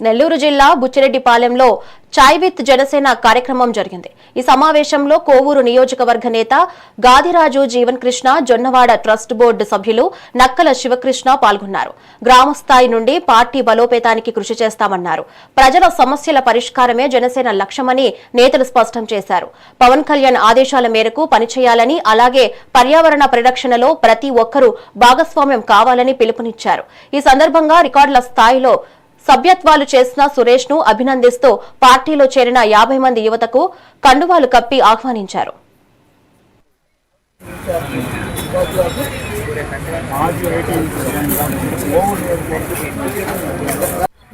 నెల్లూరు జిల్లా బుచ్చిరెడ్డిపాలెంలో చాయ్ విత్ జనసేన కార్యక్రమం జరిగింది. ఈ సమావేశంలో కోవూరు నియోజకవర్గ నేత గాదిరాజు జీవన్ కృష్ణ, జొన్నవాడ ట్రస్ట్ బోర్డు సభ్యులు నక్కల శివకృష్ణ పాల్గొన్నారు. గ్రామ స్థాయి నుండి పార్టీ బలోపేతానికి కృషి చేస్తామన్నారు. ప్రజల సమస్యల పరిష్కారమే జనసేన లక్ష్యమని నేతలు స్పష్టం చేశారు. పవన్ కళ్యాణ్ ఆదేశాల మేరకు పనిచేయాలని, అలాగే పర్యావరణ పరిరక్షణలో ప్రతి ఒక్కరూ భాగస్వామ్యం కావాలని పిలుపునిచ్చారు. ఈ సందర్భంగా రికార్డుల స్థాయిలో సభ్యత్వాలు చేసిన సురేష్ ను అభినందిస్తూ పార్టీలో చేరిన 50 మంది యువతకు కండువాలు కప్పి ఆహ్వానించారు.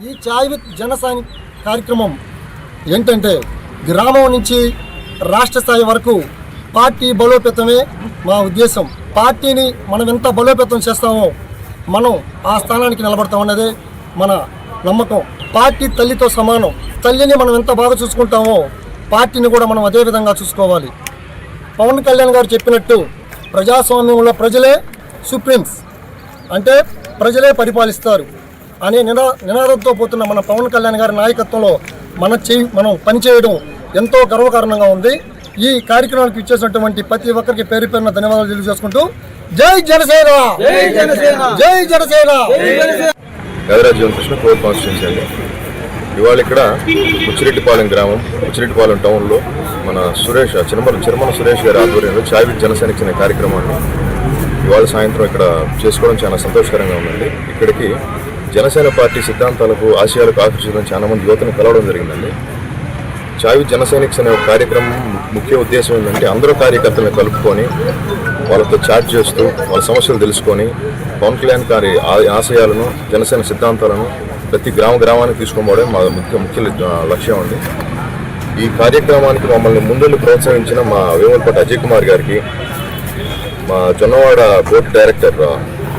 ఈ చాయ్ విత్ జనసేన కార్యక్రమం ఏంటంటే గ్రామం నుంచి రాష్ట్ర స్థాయి వరకు పార్టీ బలోపేతమే మా ఉద్దేశం. పార్టీని మనం ఎంత బలోపేతం చేస్తామో మనం ఆ స్థానానికి నిలబడతామన్నదే మన నమ్మకం. పార్టీ తల్లితో సమానం. తల్లిని మనం ఎంత బాగా చూసుకుంటామో పార్టీని కూడా మనం అదే విధంగా చూసుకోవాలి. పవన్ కళ్యాణ్ గారు చెప్పినట్టు ప్రజాస్వామ్యంలో ప్రజలే సుప్రీమ్స్, అంటే ప్రజలే పరిపాలిస్తారు అనే నినాదంతో పోతున్న మన పవన్ కళ్యాణ్ గారి నాయకత్వంలో మనం పనిచేయడం ఎంతో గర్వకారణంగా ఉంది. ఈ కార్యక్రమానికి ఇచ్చేసినటువంటి ప్రతి ఒక్కరికి పేరు పేరున ధన్యవాదాలు తెలియజేసుకుంటూ జై జనసేన, జై జనసేన. గాదిరాజు జీవన్ కృష్ణ, కోవూరు కాన్స్టిట్యున్సీ అండి. ఇవాళ ఇక్కడ బుచ్చిరెడ్డిపాలెం గ్రామం, బుచ్చిరెడ్డిపాలెం టౌన్లో మన సురేష్ చిరమల సురేష్ గారి ఆధ్వర్యంలో చాయ్ విత్ జనసేన అనే కార్యక్రమాన్ని ఇవాళ సాయంత్రం ఇక్కడ చేసుకోవడం చాలా సంతోషకరంగా ఉందండి. ఇక్కడికి జనసేన పార్టీ సిద్ధాంతాలకు, ఆశయాలకు ఆకర్షించడం చాలా మంది యువతను కలవడం జరిగిందండి. చాయ్ విత్ జనసైనిక్స్ అనే ఒక కార్యక్రమం ముఖ్య ఉద్దేశం ఏంటంటే అందరూ కార్యకర్తలను కలుపుకొని వాళ్ళతో చాట్ చేస్తూ వాళ్ళ సమస్యలు తెలుసుకొని పవన్ కళ్యాణ్ గారి ఆశయాలను, జనసేన సిద్ధాంతాలను ప్రతి గ్రామానికి తీసుకోవడం మా ముఖ్య లక్ష్యం అండి. ఈ కార్యక్రమానికి మమ్మల్ని ముందుండి ప్రోత్సహించిన మా వేములపాటి అజయ్ కుమార్ గారికి, మా జొన్నవాడ బోర్డు డైరెక్టర్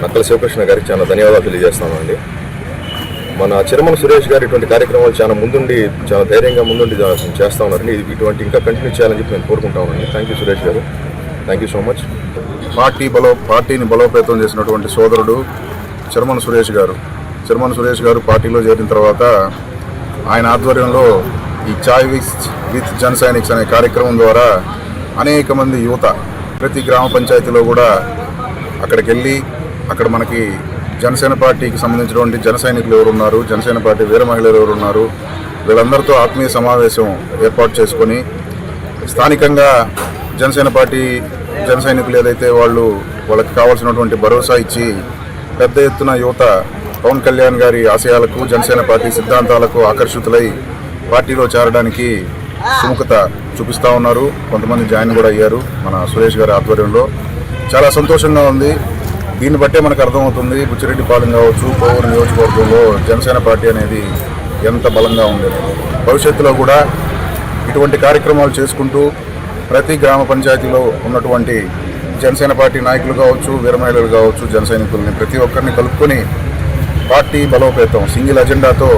నక్కల శివకృష్ణ గారికి చాలా ధన్యవాదాలు తెలియజేస్తామండి. మన చిరమల సురేష్ గారు ఇటువంటి కార్యక్రమాలు చాలా ముందుండి, చాలా ధైర్యంగా ముందుండి చేస్తూ ఉన్నారండి. ఇటువంటి ఇంకా కంటిన్యూ చేయాలని చెప్పి నేను కోరుకుంటా ఉన్నాను. థ్యాంక్ యూ సురేష్ గారు, థ్యాంక్ యూ సో మచ్. పార్టీని బలోపేతం చేసినటువంటి సోదరుడు చిరమల సురేష్ గారు పార్టీలో చేరిన తర్వాత ఆయన ఆధ్వర్యంలో ఈ చాయ్ విత్ జనసైనిక్స్ అనే కార్యక్రమం ద్వారా అనేక మంది యువత ప్రతి గ్రామ పంచాయతీలో కూడా అక్కడికి వెళ్ళి అక్కడ మనకి జనసేన పార్టీకి సంబంధించినటువంటి జన సైనికులు ఎవరున్నారు, జనసేన పార్టీ వీర మహిళలు ఎవరున్నారు, వీళ్ళందరితో ఆత్మీయ సమావేశం ఏర్పాటు చేసుకొని స్థానికంగా జనసేన పార్టీ జన సైనికులు ఏదైతే వాళ్ళకి కావాల్సినటువంటి భరోసా ఇచ్చి పెద్ద ఎత్తున యువత పవన్ కళ్యాణ్ గారి ఆశయాలకు, జనసేన పార్టీ సిద్ధాంతాలకు ఆకర్షితులై పార్టీలో చేరడానికి సుముఖత చూపిస్తూ ఉన్నారు. కొంతమంది జాయిన్ కూడా అయ్యారు మన సురేష్ గారి ఆధ్వర్యంలో. చాలా సంతోషంగా ఉంది. దీన్ని బట్టే మనకు అర్థమవుతుంది బుచ్చిరెడ్డిపాలెం కావచ్చు, కోవూరు నియోజకవర్గంలో జనసేన పార్టీ అనేది ఎంత బలంగా ఉండేది. భవిష్యత్తులో కూడా ఇటువంటి కార్యక్రమాలు చేసుకుంటూ ప్రతి గ్రామ పంచాయతీలో ఉన్నటువంటి జనసేన పార్టీ నాయకులు కావచ్చు, వీర మహిళలు కావచ్చు, జన సైనికుల్ని ప్రతి ఒక్కరిని కలుపుకొని పార్టీ బలోపేతం సింగిల్ అజెండాతో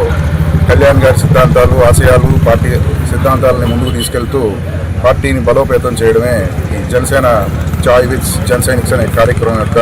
కళ్యాణ్ గారి సిద్ధాంతాలు, ఆశయాలు, పార్టీ సిద్ధాంతాలని ముందుకు తీసుకెళ్తూ పార్టీని బలోపేతం చేయడమే ఈ జనసేన చాయ్ విత్ జనసైనిక్స్ అనే కార్యక్రమం యొక్క